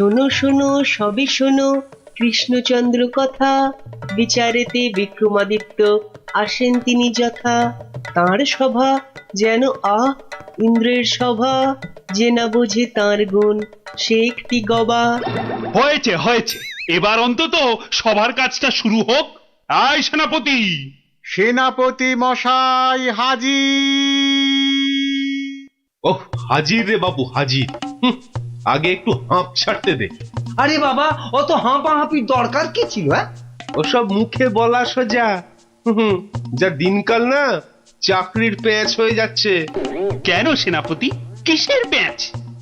শোনো শোনো সবে শোনো কৃষ্ণচন্দ্র কথা, বিচারেতে বিক্রমাদিত্য আসেন তিনি যথা। তাঁর সভা যেন ইন্দ্রের সভা, যে না বোঝে তাঁর গুণ সে একটি গবা। হয়েছে হয়েছে, এবার অন্তত সবার কাজটা শুরু হোক। আয় সেনাপতি। সেনাপতি মশাই হাজির। ওহ, হাজির রে বাবু হাজির। আগে একটু হাঁপ ছাড়তে দে। আরে বাবা, অত হাঁপাহাঁপির দরকার কি ছিল? ওসব মুখে বলা সোজা। যা দিনকাল না, চাকরির প্যাঁচ হয়ে যাচ্ছে। কেন সেনাপতি, কিসের প্যাঁচ?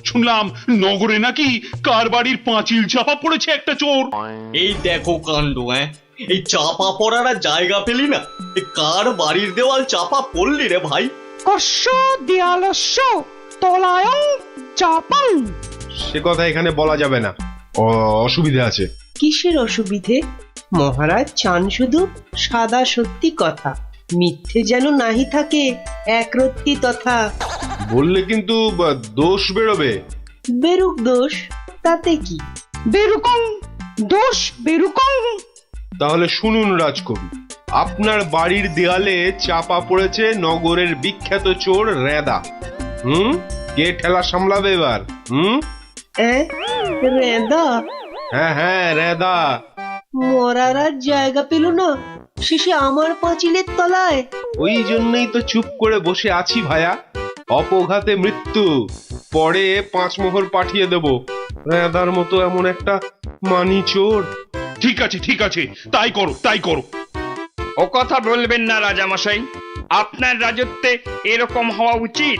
শুনলাম নগরে নাকি কার বাড়ির পাঁচিল চাপা পড়েছে একটা চোর। এই দেখো কাণ্ড। এই চাপা পড়ার আর জায়গা পেলি না, এ কার বাড়ির দেওয়াল চাপা পড়লি রে ভাই? কস্য দেয়ালস্য তলায়ং চাপাং। সে কথা এখানে বলা যাবে না, অসুবিধা আছে। কিসের অসুবিধে? মহারাজ চান শুধু সাদা সত্যি কথা, মিথ্যে যেন নাহি থাকে একরত্তি তথা। বললে কিন্তু দোষ বেরোবে। বেরুক দোষ, তাতে কি? বেরুকং দোষ বেরুকং। তাহলে শুনুন রাজকবি, আপনার বাড়ির দেয়ালে চাপা পড়েছে নগরের বিখ্যাত চোর রেদা। কে ঠেলা সামলাবে এবার? রেদা? হ্যাঁ হ্যাঁ, রেদা। মরার আর জায়গা পেল না, শেষে আমার পাঁচিলের তলায়। ওই জন্যই তো চুপ করে বসে আছি ভায়া। অপঘাতে মৃত্যু, পরে 5 মোহর পাঠিয়ে দেব। রেদার মতো এমন একটা মানি চোর। ঠিক আছে ঠিক আছে, তাই করো তাই করো। ও কথা বলবেন না রাজামশাই, আপনার রাজত্বে এরকম হওয়া উচিত।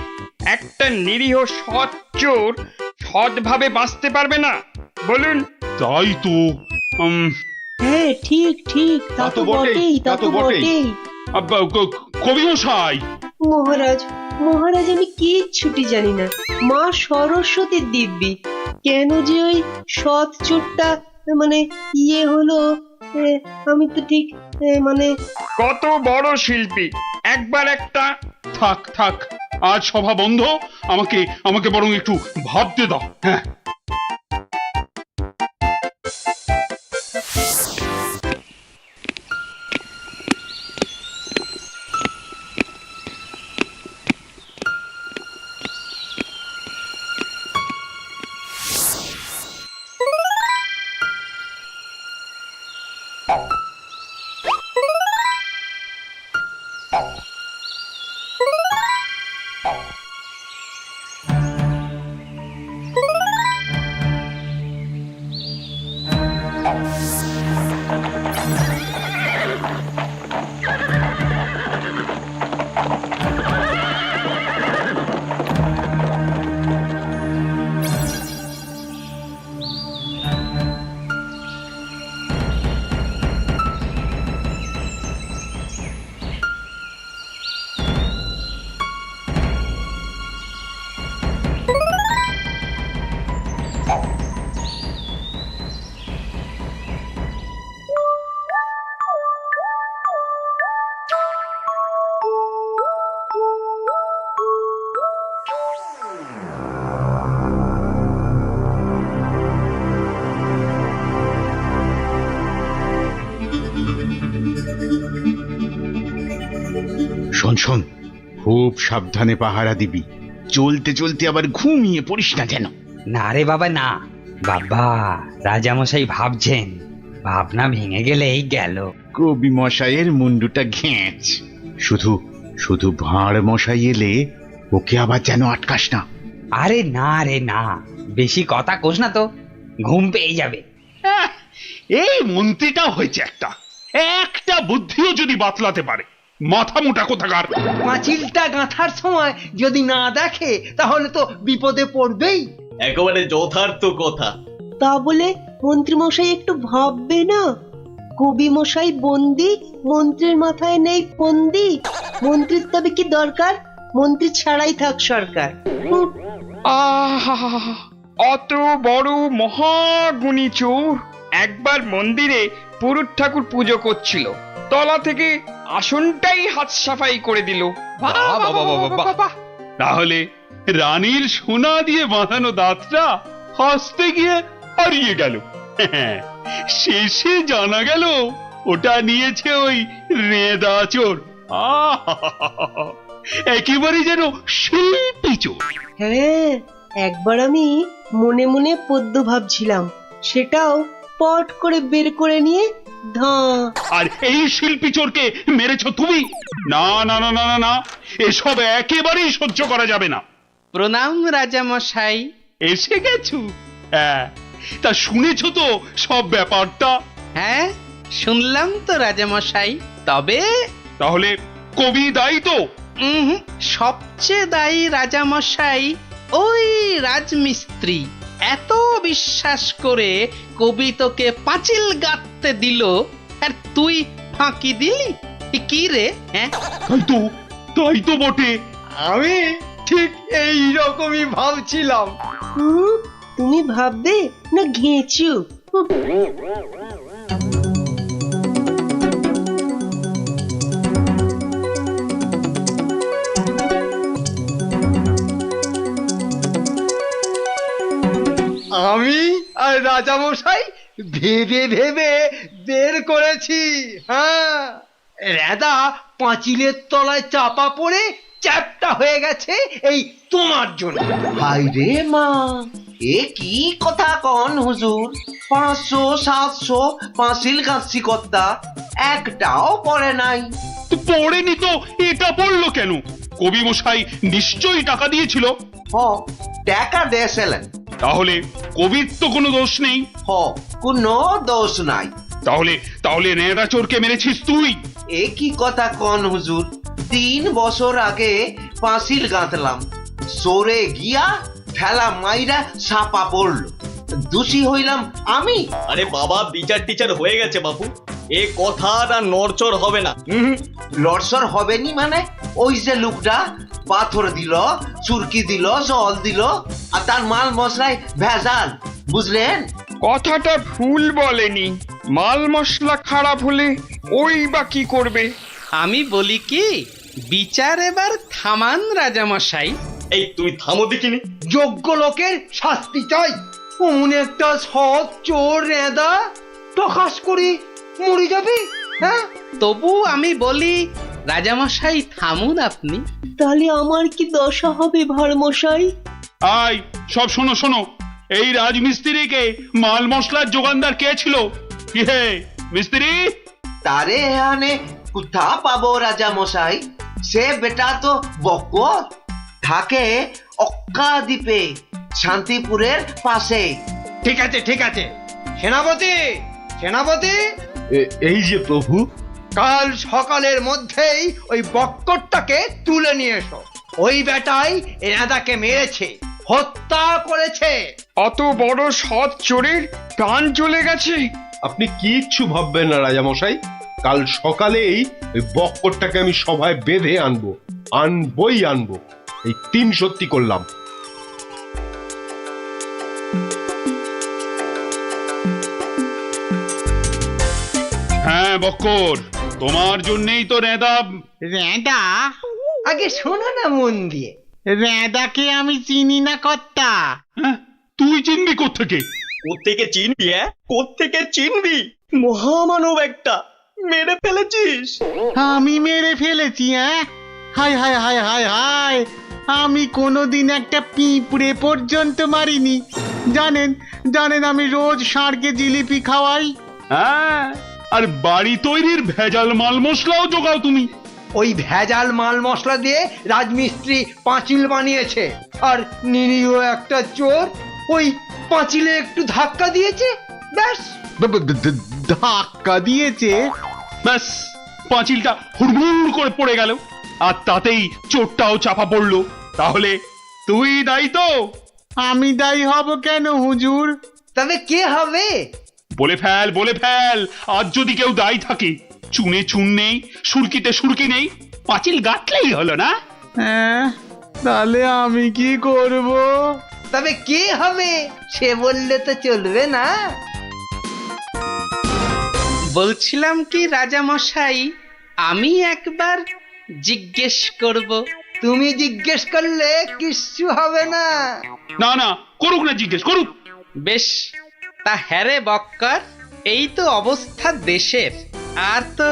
একটা নিরীহ সৎ চোর সৎভাবে বাঁচতে পারবে না, বলুন? তাই তো। হ্যাঁ ঠিক ঠিক, তা তো বটেই, তা তো বটেই। কবি মশাই। মহারাজ মহারাজ, আমি কিচ্ছুটি জানি না। মা সরস্বতীর দিব্যি, কেন যে ওই সৎ চোরটা মানে হলো, আমি তো ঠিক মানে। কত বড় শিল্পী, একবার একটা। থাক থাক, আজ সভা বন্ধ। আমাকে আমাকে বরং একটু ভাবতে দাও। হ্যাঁ, শোন শোন, খুব সাবধানে পাহারা দিবি। চলতে চলতে আবার ঘুমিয়ে পড়িস না যেন। না রে বাবা না। বাবা, রাজামশাই ভাবছেন, ভাবনা ভেঙে গেলেই গেল। কবি মশাইয়ের মুন্ডুটা ঘেঁচ। শুধু শুধু ভাঁড় মশাই এলে ওকে আবার যেন আটকাস না। আরে না রে না, বেশি কথা কোস না তো, ঘুম পেয়ে যাবে। এই মন্ত্রীটা হয়েছে একটা একটা বুদ্ধিও যদি বাতলাতে পারে, মাথা মোটা কোথাকার। পাঁচিলটা গাঁথার সময় যদি না দেখে তাহলে তো বিপদে পড়বেই। একেবারে যথার্থ কথা। তা বলে মন্ত্রী মশাই একটু ভাববে না? কবি মশাই বন্দি, মন্ত্রীর মাথায় নেই ফন্দি। মন্ত্রীর তবে কি দরকার? মন্ত্রী ছাড়াই থাক সরকার। আহা, অত বড় মহাগুণী চোর একবার মন্দিরে পুরুত ঠাকুর পুজো করছিল, তলা থেকে আসনটাই হাত সাফাই করে দিল। তাহলে রানীর সোনা দিয়ে বাঁধানো দাঁতটা হাসতে গিয়ে হারিয়ে গেল। শেষে জানা গেল ওটা নিয়েছে ওই রেঁদা চোর। আহা! একেবারে যেন শিল্পী চোর। হ্যাঁ, একবার আমি মনে মনে পদ্য ভাবছিলাম, সেটাও পট করে বের করে নিয়ে ধাঁ। আর এই শিল্পী চোরকে মেরেছ তুমি? না না না না না না, এসব একেবারেই সহ্য করা যাবে না। প্রণাম রাজা মশাই। এসে গেছো? হ্যাঁ, তা শুনেছ তো সব ব্যাপারটা? হ্যাঁ, শুনলাম তো রাজা মশাই। তবে তাহলে কবি দায়ী তো? সবচেয়ে দায়ী রাজা মশাই ওই রাজমিস্ত্রি। এত বিশ্বাস করে কবি তোকে পাঁচিল গাঁথতে দিল, আর তুই ফাঁকি দিলি। কি রে? হ্যাঁ, তাই তো বটে। আমি ঠিক এই রকমই ভাবছিলাম। তুমি ভাববে না ঘেঁচু? আমি আর রাজামশাই ভেবে ভেবে বের করেছি। হ্যাঁ, রেদা পাঁচিলের তলায় চাপা পড়ে চ্যাপটা হয়ে গেছে এই তোমার জন্য। হাই রে মা, এ কি কথা কন হুজুর? 500 700 পাঁচিল গাঁথছি কর্তা, একটাও পড়ে নাই। তো পড়েনি তো এটা পড়লো কেন? কবি মশাই নিশ্চয়ই টাকা দিয়েছিল। হ, টাকা দিয়েছিলেন। তাহলে কবির তো কোনো দোষ নেই। হ, কোনো দোষ নাই। তাহলে তাহলে নেড়া চোরকে মেরেছিস তুই? এ কি কথা কন হুজুর? 3 বছর আগে পাঁচিল গাঁথলাম, সরে গিয়া ঠেলা মাইরা ছাপা পড়লো, দোষী হইলাম আমি। আরে বাবা, বিচার টিচার হয়ে গেছে বাপু, এ কথা আর নড়চড় হবে না। লড়সর হবে নি মানে? ওই যে লোকটা পাথর দিল, চুরকি দিল, জল দিল, আর তার মাল মশলায় ভেজাল, বুঝলেন? কথাটা ভুল বলেনি। মাল মশলা খারাপ হলে ওই বা কি করবে? আমি বলি কি, বিচার এবার থামান রাজা মশাই। এই তুমি থামো দেখিনি। যোগ্য লোকের শাস্তি চাই। অমন একটা সৎ চোর রেদা টকাস করি মরে যাবে। হ্যাঁ, তবু আমি বলি রাজামশাই থামুন আপনি। তাহলে আমার কি দশা হবে ভাড়মশাই? আয় সব শোনো শোনো, এই রাজমিস্ত্রিকে মাল মশলার যোগানদার কে ছিল? কি হে মিস্ত্রি? তারে এখানে কোথা পাবো রাজা মশাই? সে বেটা তো বকত, থাকে অক্কা দ্বীপে, শান্তিপুরের পাশে। ঠিক আছে ঠিক আছে। সেনাপতি, সেনাপতি, এই যে প্রভু। কাল সকালের মধ্যেই ওই বক্করটাকে তুলে নিয়ে এসো। ওই বেটাই রেদাকে মেরেছে, হত্যা করেছে। অত বড় সৎ চোরের প্রাণ চলে গেছে? আপনি কিচ্ছু ভাববেন না রাজামশাই, কাল সকালেই ওই বক্করটাকে আমি সভায় বেঁধে আনবই আনবো। এই 3 সত্যি করলাম। হ্যাঁ বক্কর, তোমার জন্যই তো নেদা। রেঁদা? আগে শোনো না মন দিয়ে। রেঁদাকে আমি চিনি না কর্তা। হ্যাঁ, তুই চিনবি কোত্থেকে? কোত্থেকে চিনবি? কোত্থেকে চিনবি? মহামানব একটা, মেরে ফেলেছিস। আমি মেরে ফেলেছি? হায় হায় হায় হায় হায়, আমি কোনোদিন একটা পিঁপড়ে পর্যন্ত মারিনি। জানেন জানেন, আমি রোজ ষাঁড়কে জিলিপি খাওয়াই। হ্যাঁ, আর বাড়ি তৈরির ভেজাল মাল মশলাও জোগাও তুমি। ওই ভেজাল মাল মশলা দিয়ে রাজমিস্ত্রি পাঁচিল বানিয়েছে, আর নিরীহ একটা চোর ওই পাঁচিলে একটু ধাক্কা দিয়েছে, ব্যাস। ধাক্কা দিয়েছে? ব্যাস, পাঁচিলটা হুড়মুড় করে পড়ে গেল, আর তাতেই চোরটাও চাপা পড়লো। তাহলে তুই দায়ী তো? আমি দায়ী হব কেন হুজুর? তবে কে হবে? বলে ফেল। আজ যদি কেউ দায়ী থাকে, চুনে চুন নেই, সুরকিতে সুরকি নেই, পাঁচিল গাঁথলেই হলো না? হ্যাঁ, তাহলে আমি কি করব? তবে কে হবে সে বললে তো চলবে না। বলছিলাম কি রাজা মশাই, আমি একবার জিজ্ঞেস করব। তুমি জিজ্ঞেস করলে কিচ্ছু হবে না। না না, করুক না, জিজ্ঞেস করুক। বেশ, তা হ্যাঁ রে বক্কর, এই তো অবস্থা দেশের। আর তো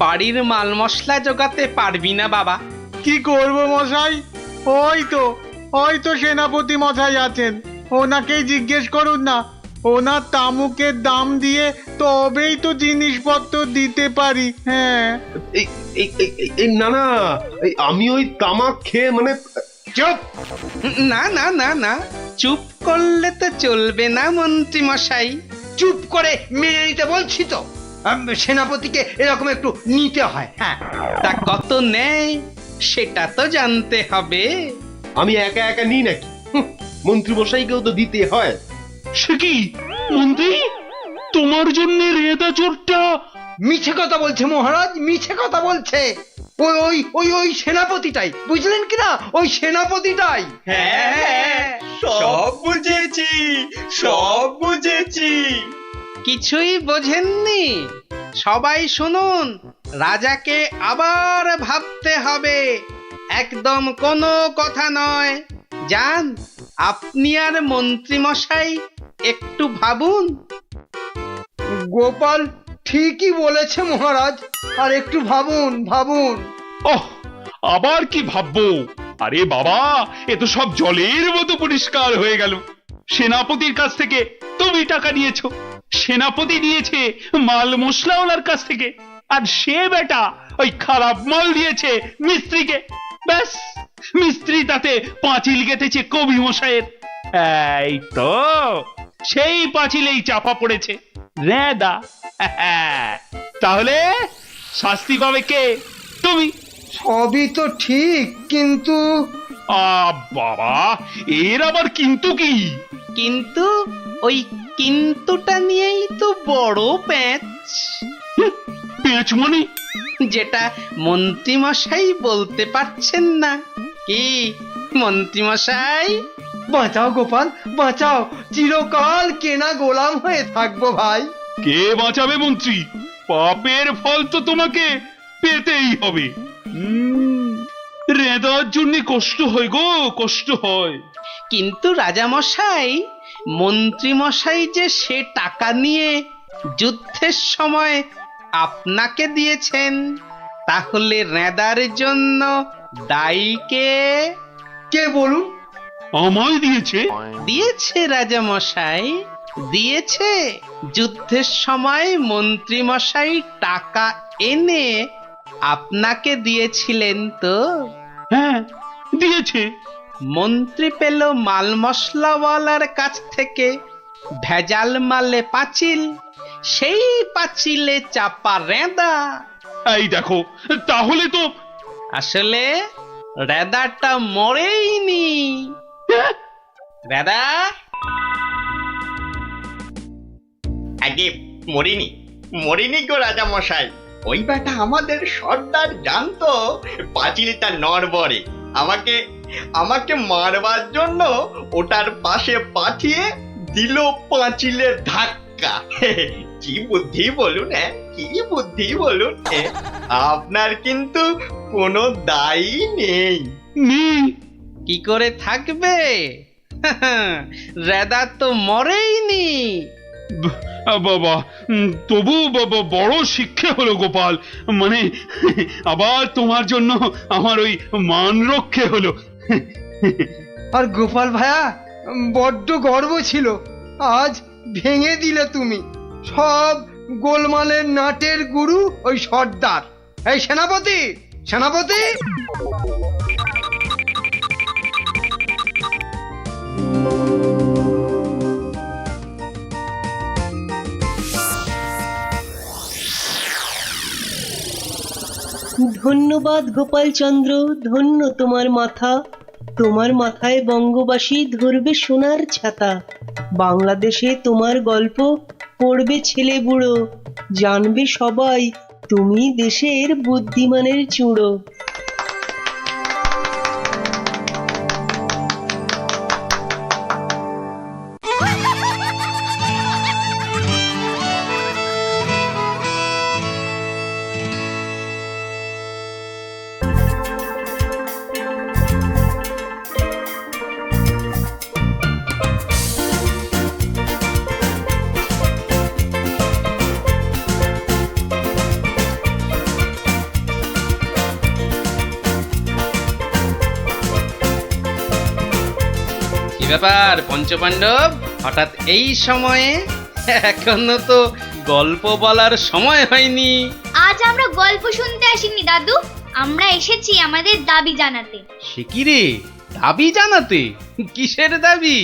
বাড়ির মাল মশলা জোগাতে পারবি না বাবা। কি করব মশাই? ওই তো সেনাপতি মশাই আছেন, ওনাকেই জিজ্ঞেস করুন না। ওনার তামুকের দাম দিয়ে তবেই তো জিনিসপত্র দিতে পারি। হ্যাঁ, না না, আমি ওই তামাক খেয়ে মানে চুপ! না না না না, চুপ করলে তো চলবে না মন্ত্রী মশাই। চুপ করে মেনে নিতে বলছি তো। সেনাপতিকে এরকম একটু নিতে হয়। হ্যাঁ, তা কত নেয় সেটা তো জানতে হবে। আমি একা একা নিই নাকি? মন্ত্রী মশাইকেও তো দিতে হয়। সে কি মন্ত্রী, তোমার জন্য রেদা চোরটা? মিছে কথা বলছে মহারাজ, মিছে কথা বলছে। ওই ওই ওই ওই সেনাপতিটাই, বুঝলেন কিনা? ওই সেনাপতিটাই। হ্যাঁ, সব বুঝেছি, সব বুঝেছি। কিছুই বোঝেননি? সবাই শুনুন, রাজাকে আবার ভাবতে হবে, একদম কোনো কথা নয়। যান, আপনি আর মন্ত্রী মশাই একটু ভাবুন। গোপাল ঠিকই বলেছে মহারাজ, আর একটু ভাবুন ভাবুন। ওহ, আবার কি ভাববো? আরে বাবা, এ তো সব জলের মতো পরিষ্কার হয়ে গেল। সেনাপতির কাছ থেকে তুমি টাকা নিয়েছো, সেনাপতি নিয়েছে মাল মশলাওয়ালার কাছ থেকে, আর সে বেটা ওই খারাপ মাল দিয়েছে মিস্ত্রিকে। ব্যাস, মিস্ত্রি তাতে পাঁচিল গেঁথেছে কবি মশাইয়ের। এই তো সেই পাঁচিলেই চাপা পড়েছে রেদা। তাহলে শাস্তি পাবে কে? তুমি। সবই তো ঠিক, কিন্তু বাবা, এর আবার কিন্তু কি? কিন্তু ওই কিন্তুটা নিয়েই তো বড় প্যাঁচ। পেঁচ মানে? যেটা মন্ত্রী মশাই বলতে পারছেন না। কি মন্ত্রী মশাই? বাঁচাও গোপাল, বাঁচাও, চিরকাল কেনা গোলাম হয়ে থাকবো ভাই। কে বাঁচাবে মন্ত্রী? পাপের ফল তো তোমাকে পেতেই হবে। রেদার জন্য কষ্ট হয় গো, কষ্ট হয়। কিন্তু রাজা মশাই, মন্ত্রী মশাই যে সে টাকা নিয়ে যুদ্ধের সময় আপনাকে দিয়েছেন, তাহলে রেদার জন্য দায়ী কে? কে বলুন? আমায় দিয়েছে? দিয়েছে রাজা মশাই, দিয়েছে। যুদ্ধের সময় মন্ত্রী মশাই টাকা এনে আপনাকে দিয়েছিলেন তো? হ্যাঁ, দিয়েছে। মন্ত্রী পেল মাল মশলাওয়ালার কাছ থেকে ভেজাল মালে পাঁচিল, সেই পাঁচিলে চাপা রেদা। এই দেখো, তাহলে তো আসলে রেদাটা মরেইনি। রেদা আগে মরিনি, মরিনি গো রাজা মশাই। ওই বেটা আমাদের সর্দার জানতো পাঁচিলটা নড়বড়ে। আমাকে মারবার জন্য ওটার পাশে পাঠিয়ে দিল পাঁচিলের ধাক্কা। কি বুদ্ধি বলুন, হ্যাঁ, কি বুদ্ধি বলুন। আপনার কিন্তু কোনো দায়ী নেই। কি করে থাকবে? রেদা তো মরেইনি। বাবা, তবু বাবা বড় শিক্ষা হলো গোপাল। মানে আবার তোমার জন্য আমার ওই মান রক্ষে হলো। আর গোপাল ভাইয়া, বড্ড গর্ব ছিল, আজ ভেঙে দিলে তুমি। সব গোলমালের নাটের গুরু ওই সর্দার। এই সেনাপতি, সেনাপতি! ধন্যবাদ গোপালচন্দ্র, ধন্য তোমার মাথা। তোমার মাথায় বঙ্গবাসী ধরবে সোনার ছাতা। বাংলাদেশে তোমার গল্প পড়বে ছেলে বুড়ো, জানবে সবাই তুমি দেশের বুদ্ধিমানের চূড়ো। ব্যাপার পঞ্চপাণ্ডব, হঠাৎ এই সময়ে? এখনো তো গল্প বলার সময় হয়নি। আজ আমরা গল্প শুনতে আসিনি দাদু, আমরা এসেছি আমাদের দাবি জানাতে। সে কি রে, দাবি জানাতে? কিসের দাবি?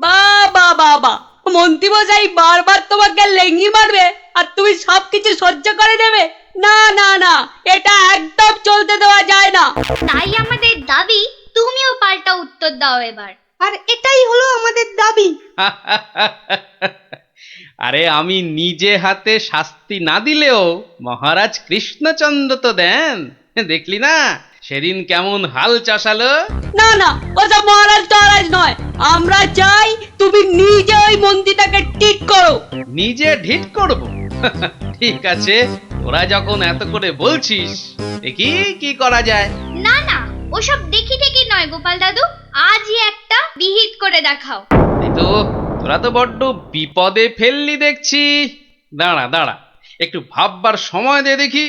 বাবা বাবা, মন্ত্রী মশাই বারবার তোমাকে লেঙ্গি মারবে আর তুমি সবকিছু সহ্য করে নেবে? না না না, এটা একদম চলতে দেওয়া যায় না। তাই আমাদের দাবি তুমিও পাল্টা উত্তর দাও এবার। আর এটাই হলো আমাদের দাবি। আরে আমি নিজে হাতে শাস্তি না দিলেও মহারাজ কৃষ্ণচন্দ্র তো দেন, দেখলি না সেদিন কেমন হাল চাষালো? না না, ওসব মহারাজ টহারাজ নয়, আমরা চাই তুমি নিজে ওই মন্ত্রীটাকে ঠিক করো। নিজে ঢিট করব? ঠিক আছে, তোরা যখন এত করে বলছিস, দেখি কি করা যায়। না না, ওসব দেখি টেকি নয় গোপাল দাদু, আজই একটা বিহিত করে দেখাও। এই তো, তোরা তো বড্ড বিপদে ফেললি দেখছি। দাঁড়া দাঁড়া, একটু ভাববার সময় দে দেখি।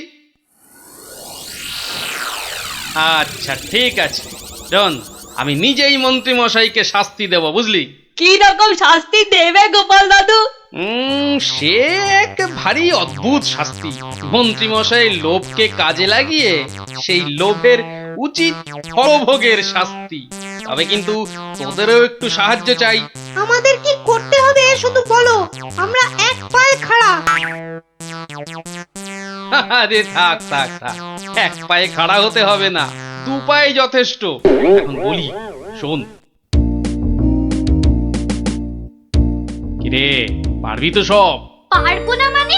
আচ্ছা ঠিক আছে, শোন, আমি নিজেই মন্ত্রী মশাইকে শাস্তি দেব, বুঝলি? কি রকম শাস্তি দেবে গোপাল দাদু? সে এক ভারী অদ্ভুত শাস্তি। মন্ত্রী মশাই লোভকে কাজে লাগিয়ে সেই লোভের উচিত ফলভোগের শাস্তি। তবে কিন্তু তোদেরও একটু সাহায্য চাই। আমাদের কি করতে হবে শুধু বলো, আমরা এক পায়ে খাড়া। আরে থাক থাক থাক, এক পায়ে খাড়া হতে হবে না, দু পায়ে যথেষ্ট। এখন বলি, শোন। কিরে, পারবি তো সব? পারবো না মানে?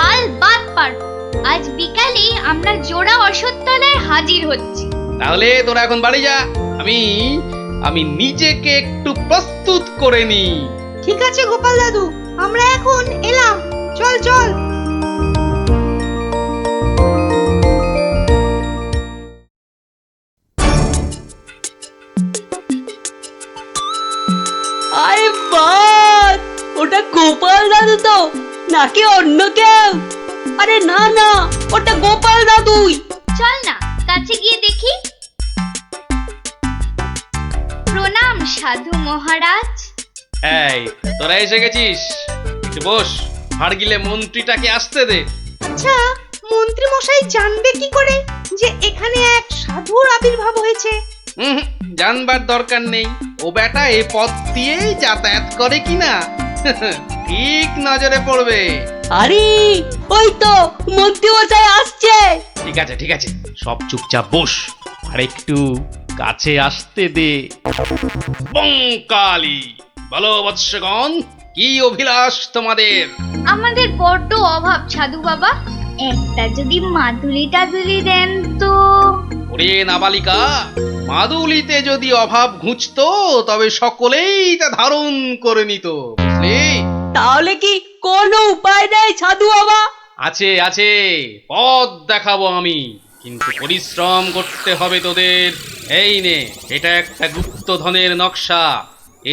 আলবাত পারবো। আজ বিকালে আমরা জোড়া অশ্বত্থতলায় হাজির হচ্ছি। তাহলে তোরা এখন বাড়ি যা, আমি নিজেকে একটু প্রস্তুত করে নি। ঠিক আছে গোপাল দাদু, আমরা এখন এলাম, চল চল। আরে বাস, ওটা গোপাল দাদু তো নাকি অন্য কেউ? আরে না না, ওটা গোপাল দাদুই। চল না কাছে গিয়ে দেখি। প্রণাম সাধু মহারাজ। এই, তোরা এসে গেছিস, একটু বস, হাড় গিলে মন্ত্রীটাকে আসতে দে। আচ্ছা, মন্ত্রী মশাই জানবে কি করে যে এখানে এক সাধুর আবির্ভাব হয়েছে? জানবার দরকার নেই, ও বেটা এ পথ দিয়েই যাতায়াত করে কিনা ঠিক নজরে পড়বে। আরে ওই তো মন্ত্রী মশাই আসছে। ঠিক আছে ঠিক আছে, সব চুপচাপ বস, আর একটু কাছে আসতে দে। বঙ্কালি, বলো বৎসগণ, কি অভিলাষ তোমাদের? আমাদের বড্ড অভাব সাধু বাবা, একটা যদি মাদুলি টাদুলি দেন তো। ওরে নাবালিকা, মাদুলিতে যদি অভাব ঘুচতো তবে সকলেই তা ধারণ করে নিত, বুঝলি? তাহলে কি কোনো উপায় নেই সাধু বাবা? আছে আছে, পথ দেখাবো আমি, কিন্তু পরিশ্রম করতে হবে তোদের। এই নে, এটা একটা গুপ্তধনের নকশা,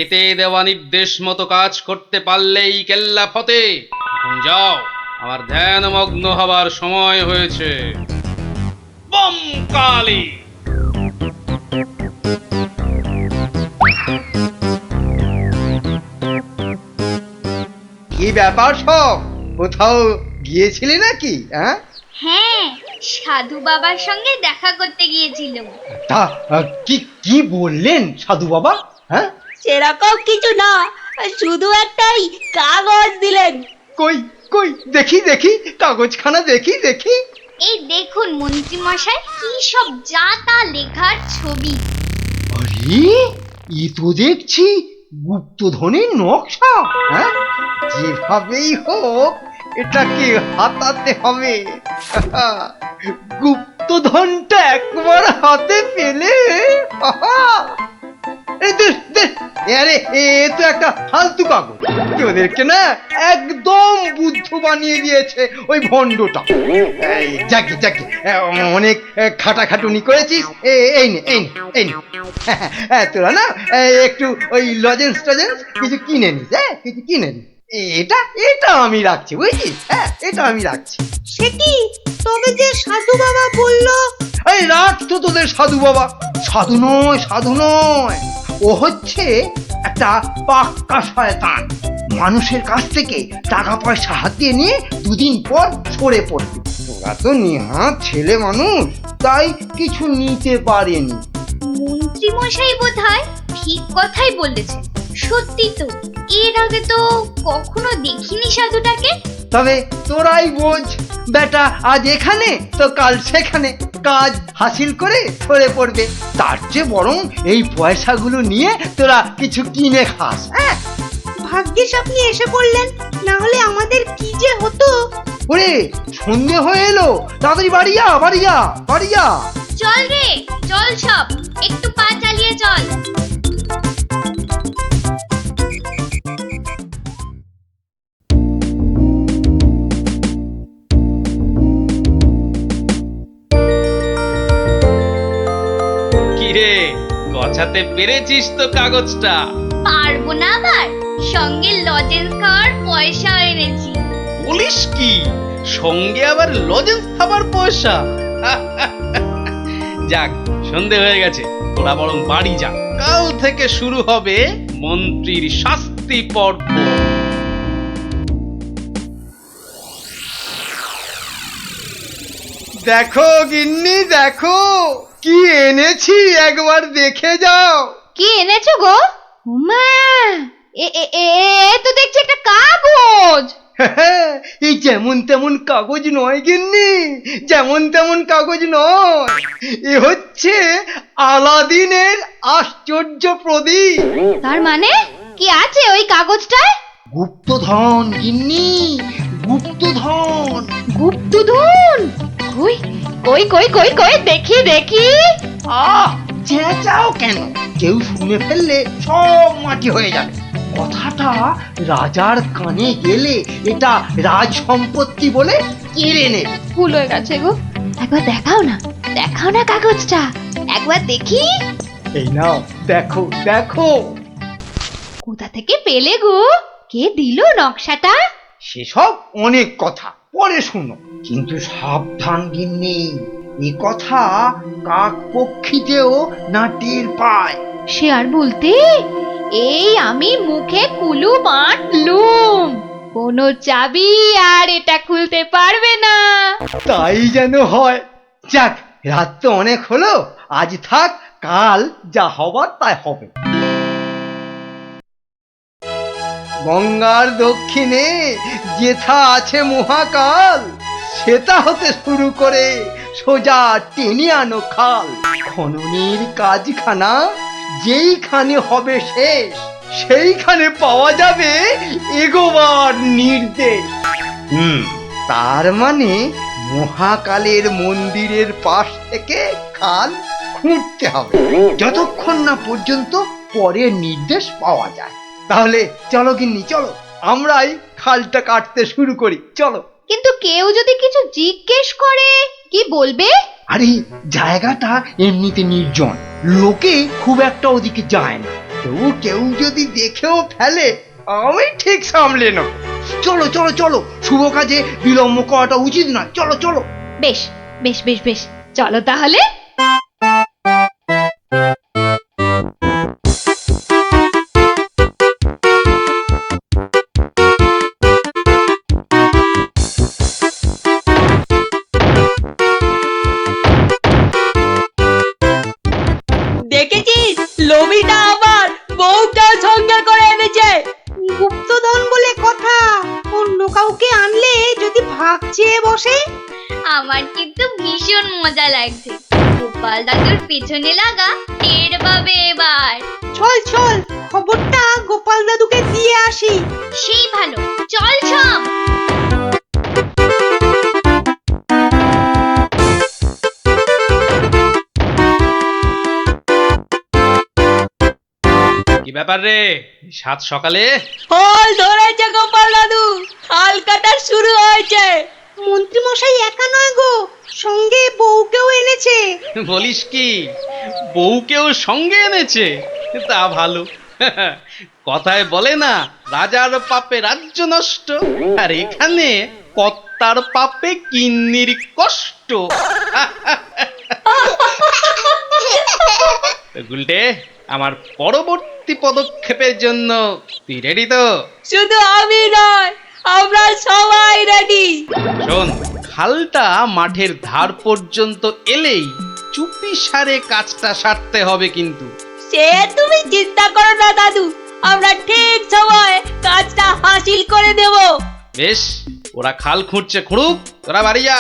এতে দেওয়া নির্দেশ মতো কাজ করতে পারলেই কেল্লা ফতে। এখন যাও, আমার ধ্যানমগ্ন হবার সময় হয়েছে। বঙ্কালি। কি ব্যাপার সব, কোথাও গিয়েছিলি নাকি? হ্যাঁ, সাধু বাবার সঙ্গে দেখা করতে গিয়েছিলাম। তা কি কি বললেন সাধু বাবা? সেরকম কিছু না, শুধু একটাই কাগজ দিলেন। কই কই দেখি দেখি, কাগজখানা দেখি দেখি। এই দেখুন মন্ত্রী মশাই, কি সব যা তা লেখার ছবি। আরে এ তো দেখছি গুপ্তধনের নকশা। যেভাবেই হোক এটাকে হাতাতে হবে। গুপ্তধনটা একবার হাতে পেলে, আরে এ তো একটা ফালতু কাগজ, ওদেরকে না একদম বুদ্ধ বানিয়ে দিয়েছে ওই ভণ্ডটা। যাকে যাকে অনেক খাটাখাটুনি করেছিস, এই নে এই নে এই নে, তোরা না একটু ওই লজেন্স টজেন্স কিছু কিনে নিস, কিছু কিনে নিস। এটা এটা আমি রাখছি, বুঝছিস? এটা আমি রাখছি। সে কি, তবে যে সাধু বাবা বললো? এই রাখ তো তোদের সাধু বাবা। সাধু নয় সাধু নয়, ও হচ্ছে একটা একটা পাক্কা শয়তান। মানুষের কাছ থেকে টাকা পয়সা হাতিয়ে নিয়ে দুদিন পর সরে পড়বে। ওরা তো নেহাত ছেলে মানুষ, তাই কিছু নিতে পারেনি। মন্ত্রী মশাই বোধহয় ঠিক কথাই বলেছেন। সত্যি তো, এর আগে তো কখনো দেখিনি সাধুটাকে। তবে তোরাই বোঝ, বেটা আজ এখানে তো কাল সেখানে কাজ হাসিল করে সরে পড়বে। তার চেয়ে বরং এই পয়সাগুলো নিয়ে তোরা কিছু কিনে খাস। হ্যাঁ, ভাগ্যিস আপনি এসে পড়লেন, না হলে আমাদের কি যে হতো। ওরে সন্ধে হয়ে এলো, তাড়াতাড়ি বাড়ি যা, বাড়ি যা, বাড়ি যা। চল রে, চল সব, একটু পা চালিয়ে চল। কিরে, গছাতে পেরেছিস তো কাগজটা? পারবো না আবার, সঙ্গে লজেন্স খাওয়ার পয়সা এনেছি। বলিস কি, সঙ্গে আবার লজেন্স খাবার পয়সা? যাক, সন্ধে হয়ে গেছে, তোরা বরং বাড়ি যা। কাল থেকে শুরু হবে মন্ত্রীর শাস্তি পর্ব। দেখো গিন্নি, দেখো কি এনেছি, একবার দেখে যাও। কি এনেছো গো? মা, তো দেখছি একটা কাগজ। এই যেমন তেমন কাগজ নয় গিন্নি, যেমন তেমন কাগজ নয়। এ হচ্ছে আলাদিনের আশ্চর্য প্রদীপ। তার মানে কি আছে ওই কাগজটায়? গুপ্তধন গিন্নি, গুপ্তধন। গুপ্তধন? কই কই কই কই কই, দেখি দেখি। চেঁচাও কেন? কেউ শুনে ফেললে সব মাটি হয়ে যাবে। কথাটা রাজার কানে গেলে এটা রাজ সম্পত্তি বলে কেড়ে নেবে। ভুল হয়ে গেছে গো, একবার দেখাও না, দেখাও না কাগজটা, একবার দেখি। এই নাও, দেখো দেখো। কোথা থেকে পেলে গো? কে দিল নকশাটা? সেসব অনেক কথা পরে শুনো, কিন্তু সাবধান গিন্নি, এ কথা কাক পক্ষীতেও না টের পায়। সে আর বলতে, এই আমি মুখে কুলু বাঁধলুম, কোনো চাবি আর এটা খুলতে পারবে না। তাই যেন হয়। যাক, রাত তো অনেক হলো, আজ থাক, কাল যা হবার তাই হবে। গঙ্গার দক্ষিণে যেথা আছে মহাকাল, সেটা হতে শুরু করে সোজা টেনে আনো খাল। খননের কাজখানা যেইখানে হবে শেষ, সেইখানে পাওয়া যাবে এগোবার নির্দেশ। তার মানে মহাকালের মন্দিরের পাশ থেকে খাল খুঁড়তে হবে, যতক্ষণ না পর্যন্ত পরের নির্দেশ পাওয়া যায়। তাহলে চলো গিন্নি, চলো, আমরাই খালটা কাটতে শুরু করি, চলো। কিন্তু কেউ যদি কিছু জিজ্ঞেস করে কি বলবে? আরে জায়গাটা এমনিতে নির্জন, লোকে খুব একটা ওদিকে যায় না। তবু কেউ যদি দেখেও ফেলে, আমি ঠিক সামলে নেব। চলো চলো চলো, শুভ কাজে বিলম্ব করাটা উচিত নয়। চলো চলো। বেশ বেশ বেশ বেশ, চলো তাহলে। দেখেছিস, লোভিটা আবার বউটাও সঙ্গে করে এনেছে। গুপ্তধন বলে কথা, অন্য কাউকে আনলে যদি ভাগ চেয়ে বসে। আমার কিন্তু ভীষণ মজা লাগছে। গোপাল দাদুর পেছনে লাগা টের পাবে এবার। চল চল, খবরটা গোপাল দাদুকে দিয়ে আসি। সেই ভালো, চল সব। কি ব্যাপার রে, সাত সকালে? ফল ধরেছে গোপাল দাদু, খাল কাটা শুরু হয়েছে। মন্ত্রী মশাই একা নয় গো, সঙ্গে বউকেও এনেছে। বলিস কি, বউকেও সঙ্গে এনেছে? তা ভালো। কথায় বলে না, রাজার পাপে রাজ্য নষ্ট, আর এখানে কর্তার পাপে কিন্নির কষ্ট। গুলটে, আমার পরবর্তী পরবর্তী পদক্ষেপের জন্য তুই রেডি তো? শুধু আমি নয়, আমরা সবাই রেডি। শোন, খালটা মাঠের ধার পর্যন্ত এলেই চুপি সারে কাজটা সারতে হবে কিন্তু। সে তুমি চিন্তা করো না দাদু, আমরা ঠিক সময়ে কাজটা হাসিল করে দেব। বেশ, ওরা খাল খুঁড়ছে খুঁড়ুক, তোরা বাড়ি যা।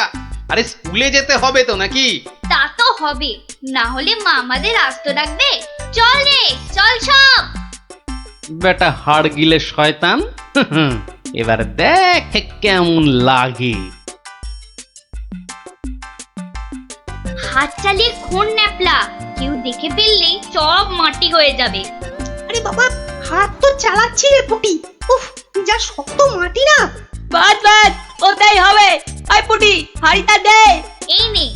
আরে স্কুলে যেতে হবে তো নাকি? তা তো হবে, না হলে মা আমাদের আস্ত রাখবে। চল রে, চল সব। বেটা হাড় গিলে শয়তান, এবার দেখ কেমন লাগে। হাত চালিয়ে খুন ন্যাপলা, কেউ দেখে ফেললেই সব মাটি হয়ে যাবে। আরে বাবা, হাত তো চালাচ্ছি রে পুটি। উফ, যা শক্ত মাটি না। বাদ বাদ, ওটাই হবে। আই পুটি, হাড়িটা দে। এই নে।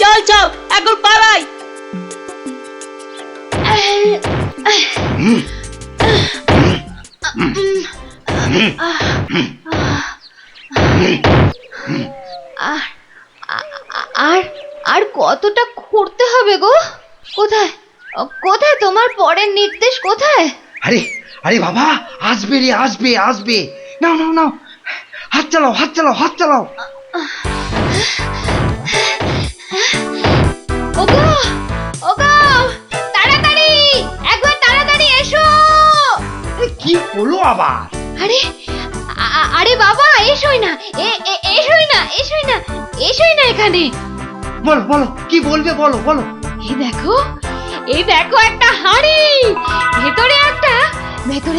চল চল, এখন পালাই। আর আর কতটা খুঁড়তে হবে গো? কোথায় কোথায় তোমার পরের নির্দেশ কোথায়? আরে আরে বাবা, আসবে রে, আসবে আসবে। নাও নাও নাও, হাত চালাও, হাত চালাও, হাত চালাও। ওগো ওগো, তাড়াতাড়ি, একবার তাড়াতাড়ি এসো। কি হলো আবার? আরে আরে বাবা, এসোই না, এসোই না, এসোই না, এসোই না এখানে। বলো বলো, কি বলবে বলো বলো। এই দেখো একটা হাঁড়ি, ভেতরে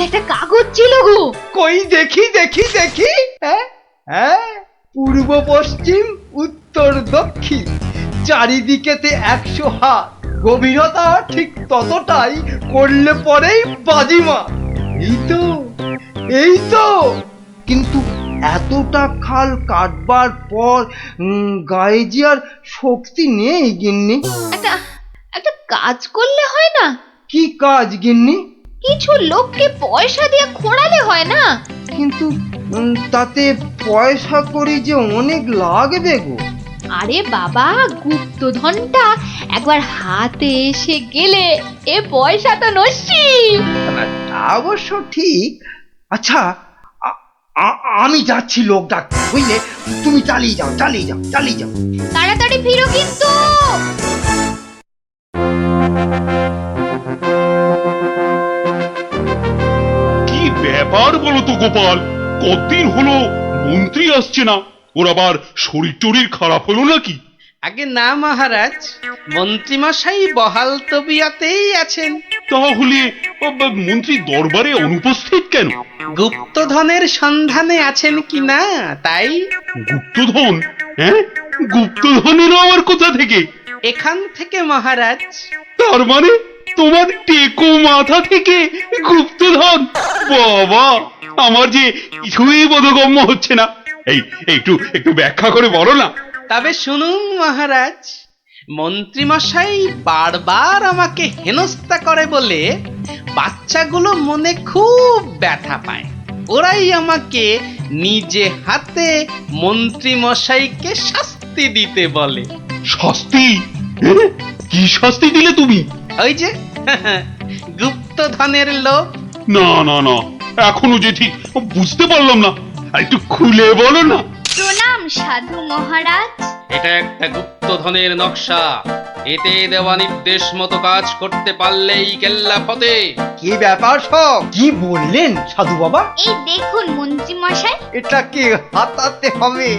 একটা কাগজ ছিল গো। কই দেখি দেখি দেখি। হ্যাঁ হ্যাঁ, পূর্ব পশ্চিম উত্তর দক্ষিণ চারিদিকেতে 100 হাত, গভীরতা ঠিক ততটাই, করলে পরেই বাজিমা। এই তো। কিন্তু এতটা খাল কাটবার পর গায়ে যে আর শক্তি নেই গিন্নি। একটা কাজ করলে হয় না? কি কাজ গিন্নি? কিছু লোককে পয়সা দিয়ে খোঁড়ালে হয় না? কিন্তু তাতে পয়সা করি যে অনেক লাগবে গো। আরে বাবা, গুপ্তধনটা একবার হাতে এসে গেলে এ পয়সা তো নস্যি। তা অবশ্য ঠিক। আচ্ছা, আমি যাচ্ছি লোক ডাকতে, বুঝলে? তুমি চালিয়ে যাও, চালিয়ে যাও, চালিয়ে যাও। তাড়াতাড়ি ফিরো কিন্তু। কি ব্যাপার বলো তো গোপাল, কতদিন হলো মন্ত্রী আসছে না? ওর আবার শরীর টরীর খারাপ হলো নাকি? আগে না মহারাজ, মন্ত্রীমশাই বহাল তবিয়তেই আছেন। তাহলে মন্ত্রী দরবারে অনুপস্থিত কেন? গুপ্তধনের সন্ধানে আছেন কিনা তাই। গুপ্তধন? হ্যাঁ, গুপ্তধনেরও আবার কোথা থেকে? এখান থেকে মহারাজ। তার মানে তোমার টেকো মাথা থেকে গুপ্তধন? বাবা, আমার যে কিছুই বোধগম্য হচ্ছে না। একটু একটু ব্যাখ্যা করে বলো না। তবে শুনুন মহারাজ, মন্ত্রীমশাই বারবার আমাকে হেনস্থা করে বলে বাচ্চাগুলো মনে খুব ব্যথা পায়। ওরাই আমাকে নিজে হাতে মন্ত্রীমশাইকে শাস্তি দিতে বলে। শাস্তি? কি শাস্তি দিলে তুমি? ওই যে গুপ্তধনের লোভ। না না না, এখনো যে ঠিক বুঝতে পারলাম না, একটু খুলে বলো না। প্রণাম সাধু মহারাজ। এটা একটা গুপ্তধনের নকশা, এতে দেওয়া নির্দেশ মতো কাজ করতে পারলেই কেল্লা ফতে। কি ব্যাপার সব? কি বললেন সাধু বাবা? এই দেখুন মন্ত্রী মশাই, এটাকে হাতাতে হবে।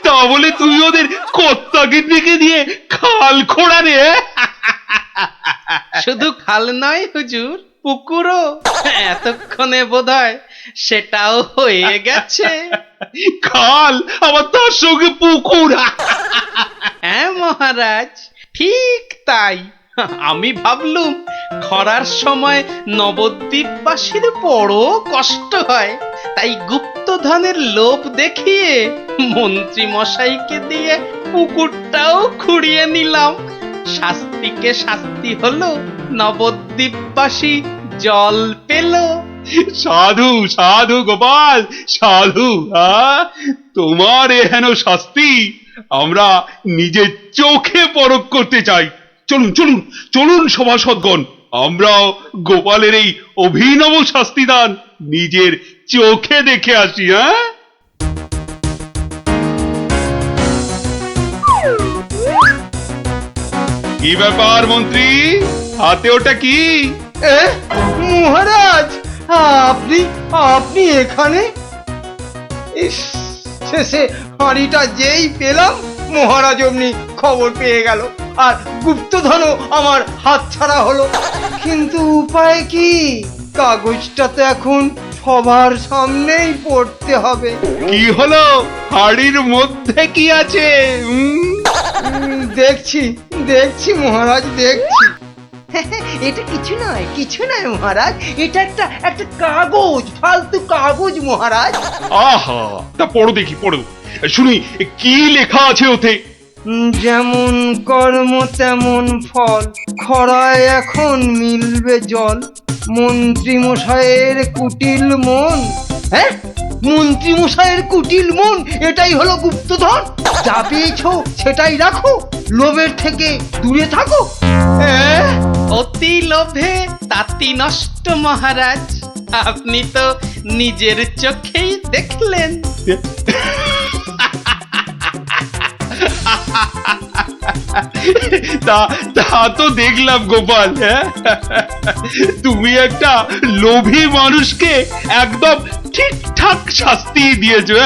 তা বলে তুই ওদের কর্তাকে ডেকে দিয়ে খাল খোঁড়া রে? শুধু খাল নয় হুজুর, পুকুরও। এতক্ষণে বোধহয় সেটাও হয়ে গেছে। খাল আবার তার সঙ্গে পুকুর? হ্যাঁ মহারাজ, ঠিক তাই। আমি ভাবলুম খরার সময় নবদ্বীপবাসীর বড় কষ্ট হয়, তাই গুপ্তধনের লোভ দেখিয়ে মন্ত্রী মশাইকে দিয়ে পুকুরটাও খুঁড়িয়ে নিলাম। শাস্তিকে শাস্তি হলো, নবদ্বীপবাসী জল পেল। সাধু সাধু গোপাল সাধু, তোমার এহেন শাস্তি আমরা নিজের চোখে পরখ করতে চাই। চলুন চলুন চলুন সভাসদগণ, আমরাও গোপালের এই অভিনব শাস্তিদান নিজের চোখে দেখে আসি। কি ব্যাপার মন্ত্রী, হাতে ওটা কি? মহারাজ, আপনি আপনি এখানে? ইস, শেষে হাঁড়িটা যেই পেলাম মহারাজ অমনি খবর পেয়ে গেল, আর গুপ্তধনও আমার হাত ছাড়া হলো। কিন্তু উপায় কি? কাগজটা তো এখন সবার সামনেই পড়তে হবে। কি হলো, হাড়ির মধ্যে কি আছে? দেখছি দেখছি মহারাজ, দেখছি। এটা কিছু নয়, কিছু নয় মহারাজ, এটা একটা একটা কাগজ, ফালতু কাগজ মহারাজ। আহা, তা পড়ো দেখি, পড়ো শুনি কি লেখা আছে ওতে। যেমন কর্ম তেমন ফল, খরায় এখন মিলবে জল, মন্ত্রী মশাইয়ের কুটিল মন। হ্যাঁ, মন্ত্রী মশাইয়ের কুটিল মন, এটাই হলো গুপ্তধন। যা পেয়েছো সেটাই রাখো, লোভের থেকে দূরে থাকো। অতি লোভে তাতি নষ্ট মহারাজ, আপনি তো নিজের চোখেই দেখলেন। তা তো দেখলাম গোপাল, তুমি একটা লোভী মানুষকে একদম ঠিকঠাক শাস্তি দিয়েছো।